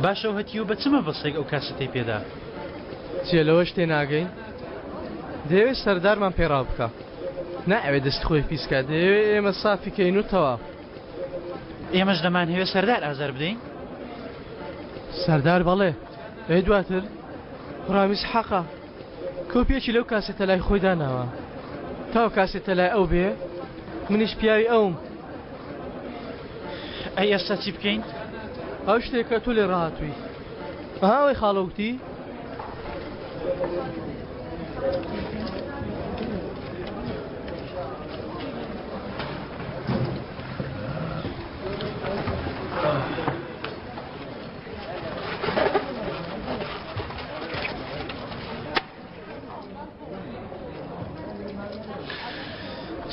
باشەو هەتیو بە چمە بەسێک ئەو کاسەتەی پێدا چێ لەوە شتێ ناگەین دەیەوێت سەردارمان پێڕاو بکە ناوێت دەست خۆی پیسکە دەیەوێت ئێمە سافیکەین و تەواو ئێمەش دەمانهەوێت سەردار ئازار بدەین سەردار بەڵێ ئێ دواتر ڕامیز حەقا کۆپیەکی لەو کاسێتە لای خۆی داناوە تاو کاسێتە لای ئەو بێ منیش پیاوی ئەوم ئەی ئێستا چی بکەین؟ ئەو شتێکە تۆ لێ ڕاهاتووی ئەوەی خاڵەوتی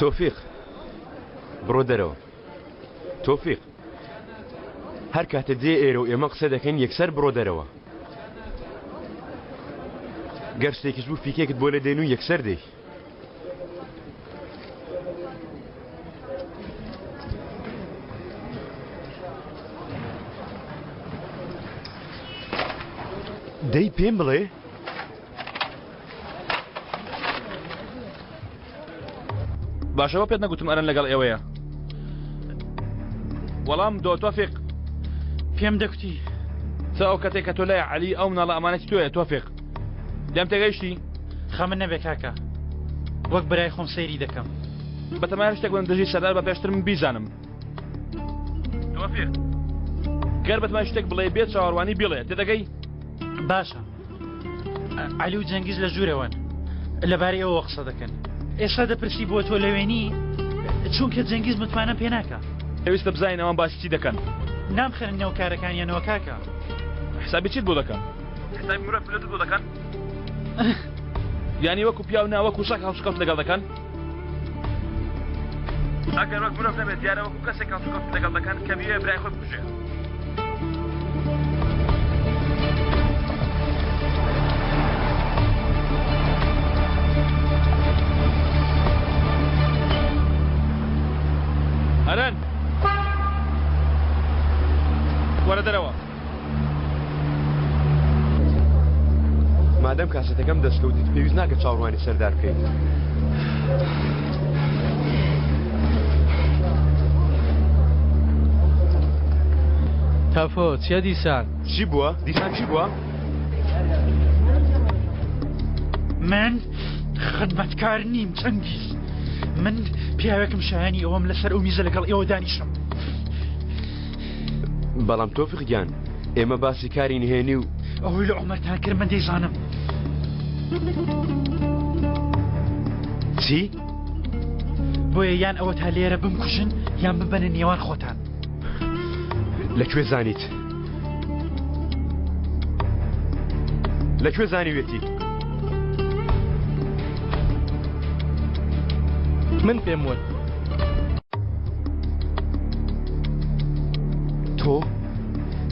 تۆفیق بڕۆ دەرەوە تۆفیق هەر کاتە دێ ئێرە و ئێمە قسە دەکەین یەکسەر بڕۆ دەرەوە گەر شتێکیش بوو فیکێکت بۆ لە دێن و یەکسەر دەی دەی پێم بڵێ باشەوە پێت نەگوتم ئەرن لەگەڵ ئێوەیە وەڵام دۆ تۆفیق پێم دەکوتی تا ئەو کەتێک کە تۆ لای عەلی ئەو مناڵە ئەمانەتی تۆیە تۆفیق دەم تێگەیشتی خەمن نەبێ کاکە وەک برای خۆم سەیری دەکەم بەتەمایە شتێک بڵم دژی سەردار بە پێشتر من بیزانم تۆفیق گەر بەتەمای شتێک بڵێ بێت چاوەڕوانی بڵێ تێدەگەی باشە عەلی و جەنگیز لە ژوورەوەن لەبارەی ئەوە قسە دەکەن ئێستا دەپرسی بۆ تۆ لەوێنی چونکە جەنگیز متمانە پێ ناکە پێویستە بزانین ئەوان باسی چی دەکەن نامخێنن نێو کارەکانیانەوە کاکە حسابی چیت بۆ دەکەن حسابی مرۆڤ پلەت بۆ دەکەن یانی وەکو پیاو نا وەکو شەک هەڵسوکەوت لەگەڵ دەکەن ئەگەر وەک مرۆڤ نەبێت دیارە وەکو کەسێک هەڵسوکەوت لەگەڵ دەکەن کە بیوێ برای خۆی بکوژێت هەرن وەرە دەرەوە مادەم کاسەتەکەم دەستکەوتیت پێویست ناکە چاوەڕوانی سەردار بکەیت تافۆ چیە دیسان چی بووە؟ دیسان چی بووە؟ من خدمەتکار نیم جەنگیز من پیاوێکم شایانی ئەوەم لەسەر ئەو میزە لەگەڵ ئێوە دانیشم بەڵام تۆفیق گیان ئێمە باسی کاری نهێنی و ئەوەی لە عومەرتان کرد من دەیزانم چی؟ بۆیە یان ئەوە تا لێرە بمکوژن یان ببەنە نێوان خۆتان لەکوێ زانیت؟ لەکوێ زانیوێتی؟ من پێم وت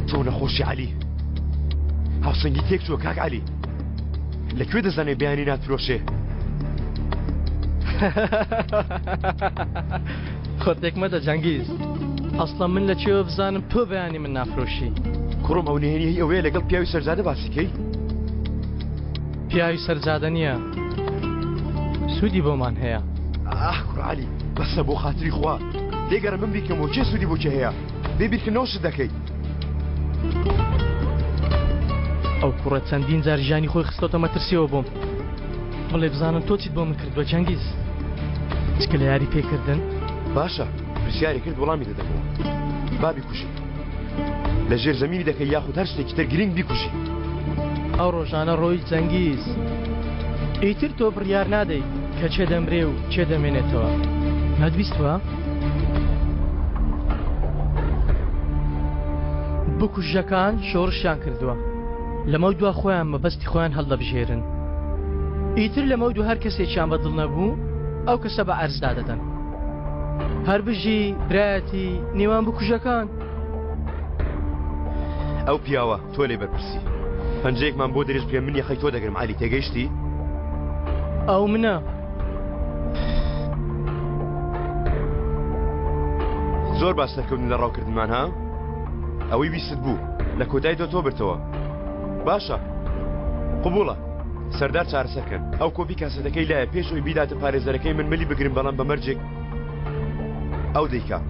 تۆ نەخۆشی عەلی هاوسەنگی تێک چووە کاک عەلی لەکوێ دەزانێ بیانی ناترۆشێ خۆتێک مەدە جەنگیز ئەسڵا من لەکوێوە بزانم تۆ بەیانی من نافرۆشی کوڕم ئەو نهێنی ئەوەیە لەگەڵ پیاوی سەرزادە باسیکەی پیاوی سەرزادە نییە سوودی بۆمان هەیە ئاخ کوڕ عەلی بەسە بۆ خاتری خوا دێگەرە من بیکەمەوە چێ سوودی بۆکێ هەیە بێبیرکردنەوەشت دەکەیت ئەو کوڕە چەندین جار ژیانی خۆی خستۆتە مەترسیەوە بۆم بڵێ بزانم تۆ چیت بۆ من کردووە جەنگیز چکە لە یاری پێکردن باشە پرسیاری کرد وەڵامی دەدەمەوە با بیکوژی لە ژێر زەمینی دەکەی یاخود هەر شتێکی تر گرنگ بیکوژی ئەو ڕۆژانە ڕۆی جەنگیز ئیتر تۆ بڕیار نادەی کە چێ دەمرێ و چێ دەمێنێتەوە نەتویستوە بکوژەکان شۆڕشیان کردووە لەمە دوا خۆیان مەبەستی خۆیان هەڵدەبژێرن ئیتر لەمە دو هەر کەسێکیان بەدڵ نەبوو ئەو کەسە بە ئەرزدا دەدەن هەر بژی برایەتی نێوان بکوژەکان ئەو پیاوە تۆ لێ بەرپرسی پەنجەیەکمان بۆ درێژ پێ من یەخەی تۆ دەگرم عەلی تێگەیشتی ئەو منە زۆر باس دەکەون لە ڕاوکردنمان ها ئەوەی ویست بوو لە کۆتایی دۆ تۆ برتەوە باشە قبوڵە سەردار چارەسەرکەن ئەو کۆپی کاسەتەکەی لایە پێشەوەی بیداتە پارێزەرەکەی من ملی بگرن بەڵام بە مەرجێک ئەو دەیکا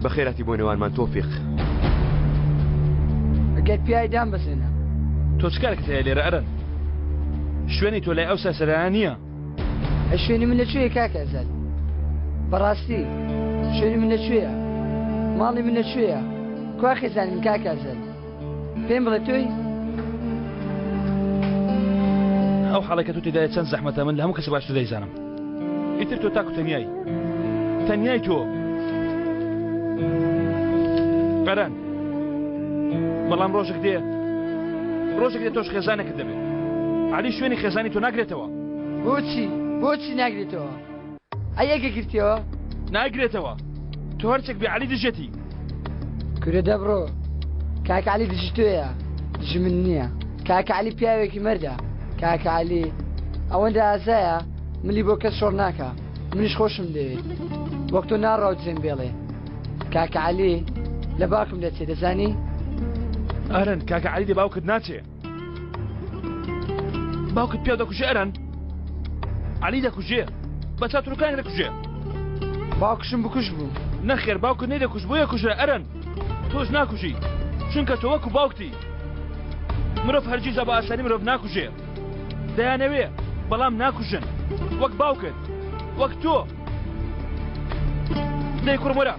بەخێراتی بۆ نێوانمان تۆفیق ئەگەر پیای دام بەسێنە تۆ چکارێکت هەیە لێرە ئەرەن شوێنی تۆ لای ئەو سەرسەرانە نییە شوێنی من لەکوێیە کاکە ئەزاد بەڕاستی شوێنی من لەکوێیە ماڵی من لەکوێیە کوا خێزانم کاکە ئەزاد پێم بڵێ تۆی ئەو حاڵێکە تۆ تێدایە چەند زەحمەتە من لە هەموو کەسە باشتر دەیزانم ئیتر تۆ تاکو تەنیای تۆ قەرەن بەڵام ڕۆژێک دێ تۆش خێزانێکت دەبێت عەلی شوێنی خێزانی تۆ ناگرێتەوە بۆچی ناگرێتەوە ئەیەکە گرتیەوە ناگرێتەوە تۆ هەرچێک بێ عەلی دژێتی کورە دەبڕۆ کاکە عەلی دژی تۆیە دژی من نییە کاکە عەلی پیاوێکی مەردە کاکە عەلی ئەوەندە ئازایە ملی بۆ کەس شۆڕ ناکە منیش خۆشم دەوێت وەک تۆ ناڕاو جێم بێڵێ کاکە عەلی لە باوکم دەچێت دەزانی ئەرەن کاکە عەلی لە باوکت ناچێ باوکت پیا دەکوژێ ئەرەن عەلی دەکوژێ بە چاتڕووکانی دەکوژێ باوکشم بکوش بوو نەخێر باوکت نەیدەکوژ بۆیە کوژرە ئەرەن تۆش ناکوژی چونکە تۆ وەکو باوکتی مرۆڤ هەرگیزە بە ئاسانی مرۆڤ ناکوژێ دەیانەوێ بەڵام ناکوژن وەک باوکت وەک تۆ دەی کوڕم وەرە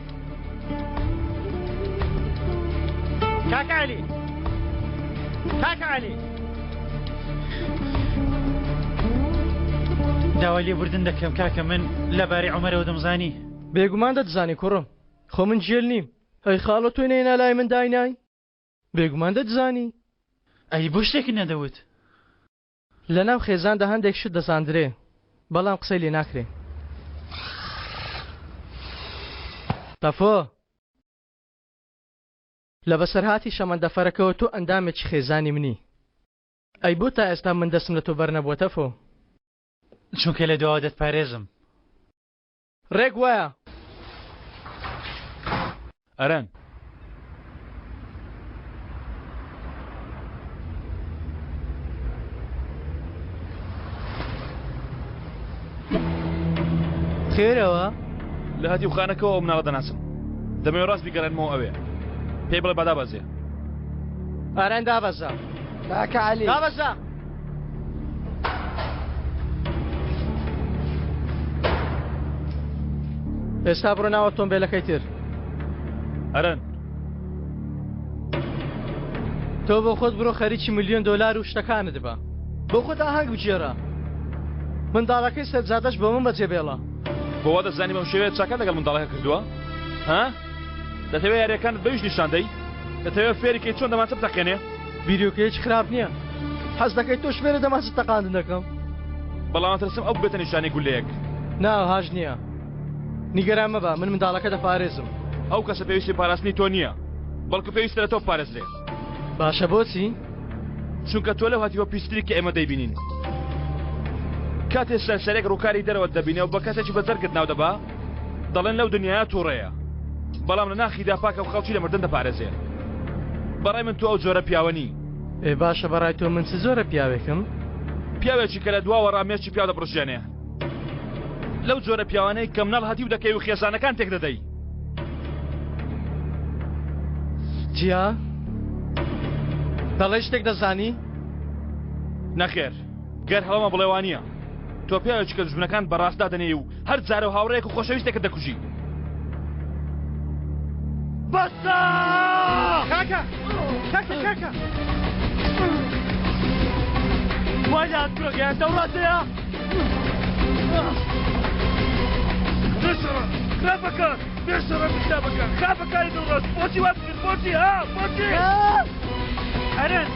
کاکە عەلی داوای لێبوردن دەکەم کاکە من لەبارەی عومەرەوە دەمزانی بێگومان دەتزانی کوڕم خۆ من جێل نیم ئەی خاڵە تۆی نێنا لای من داینای بێگومان دەتزانی ئەی بۆ شتێکی نەدەوت لە ناو خێزاندا هەندێک شت دەزاندرێ بەڵام قسەی لێ ناکرێ تەفۆ لە بەسەرهاتی شەمەندەفەرەکەوە تۆ ئەندامێکی خێزانی منی ئەی بۆ تا ئێستا من دەستم لە تۆ بەرنەبووە تەفۆ چونکە لە دواوە دەتپارێزم ڕێک وایە ئەرەن خێرەوە لە هەتیو خانەکەەوە ئەو مناڵە دەناسم دەمەوێت ڕاست بیگەڕێنمەوە ئەوێ پێی بڵێ بەدابەزێ ئاران دابەزە کاکە عەلی دابەزە ئێستا بڕۆ ناوە تۆمبێلەکەی تر ئەرەن تۆ بۆ خۆت بڕۆ خەریکی $1,000,000 و شتەکانت بە بۆ خۆت ئاهەنگ بجێرە منداڵەکەی سەرجادەش بۆ من بەجێبێڵە بۆ وا دەزانی بەم شێوەیە چاکە لەگەڵ منداڵەکە کردووە ها دەتەوێت یاریەکانت بەویش نیشاندەی دەتەوێت فێریکەی چۆن دەمانچە بتەقێنێ بیرۆکەیەکی خراپ نییە حەز دەکەیت تۆ شوێنە دەماچ تەقاندن دەکەم بەڵام ترسم ئەو بێتە نیشانەی گولەیەک ناوهاژ نییە نیگەران مەبە من منداڵەکە دەپارێزم ئەو کەسە پێویستی پاراستنی تۆ نییە بەڵکو پێویستە لە تۆ پارێزرێ باشە بۆچی چونکە تۆ لەو هاتیوە پیستری کە ئێمە دەیبینین کاتێ سەرسەرێک ڕووکاری دەرەوە دەبینێ و بە کەسێکی بەجەرگت ناو دەبا دەڵێن لەو دنیاە تووڕەیە بەڵام لە ناخیدا پاکە و خەڵکی لە مردن دەپارێزێ بەڕای من تۆ ئەو جۆرە پیاوەنی ئێ باشە بەڕای تۆ من چ زۆرە پیاوێکم پیاوێکی کە لە دواوە ڕامێکی پیا دەبڕژێنێ لەو جۆرە پیاوانەی کە مناڵ هەتیو دەکەی و خێزانەکان تێک دەدەی جیا دەڵێ شتێک دەزانی نەخێر گەر هەڵەمە بڵێوانیە تۆ پیاوێکی کە دژمنەکان بەڕاستدا دەنێ و هەر جارە و هاوڕەیەک و خۆشەویستێکت دەکوژی بەسە کاکە وایە تۆگەیان دەوڵاتەیە نشرە خراپەکە نشرە کتابەکە خراپەکانی دڵڕاست بۆچی وات کرد بۆچی ها بۆچی ئەرن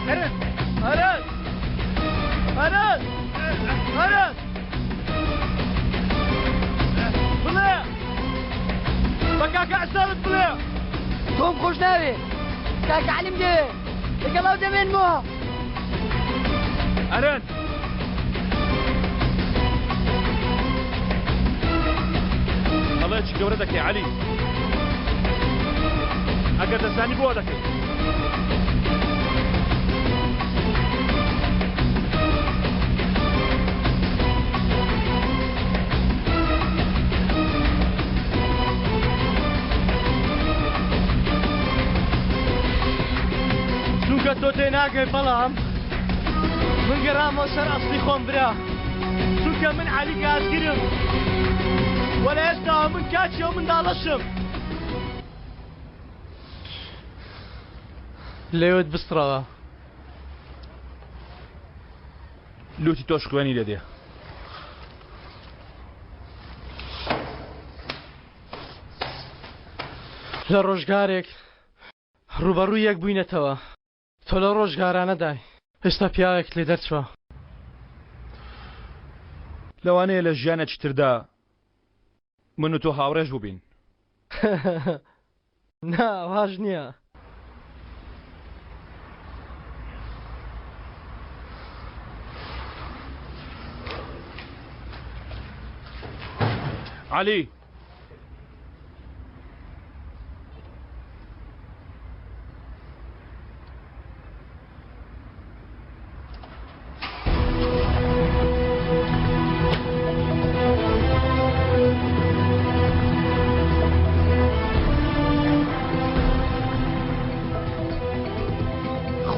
بڵێ بە کاکە ئەسارت بڵێ تۆم خۆش ناوێ کاکە عەلیم دەوێ لەگەڵ ئەو دەمێنمەوە ئەرەن هەڵەیەکی گەورە دەکەی عەلی ئەگەر دەزانی بۆ دەکەی چونکە تۆ تێناگەی بەڵام من گەڕامەوە سەر ئەسڵی خۆم برا چونکە من عەلی گازگرم وەلە ئێستا من کاچی و منداڵەشم لێوت بستڕەوە لوتی تۆش خوێنی لێدێ لە ڕۆژگارێک ڕوبەڕووی یەک بووینەتەوە تۆ لە ڕۆژگارانەدای ئێستا پیاوێک لێ دەرچوە لەوانەیە لە ژیانێکی تردا من و تۆ هاوڕێژ بووبین نا واژ نییە عەلی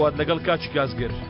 خوات لەگەڵ کاچی گازگر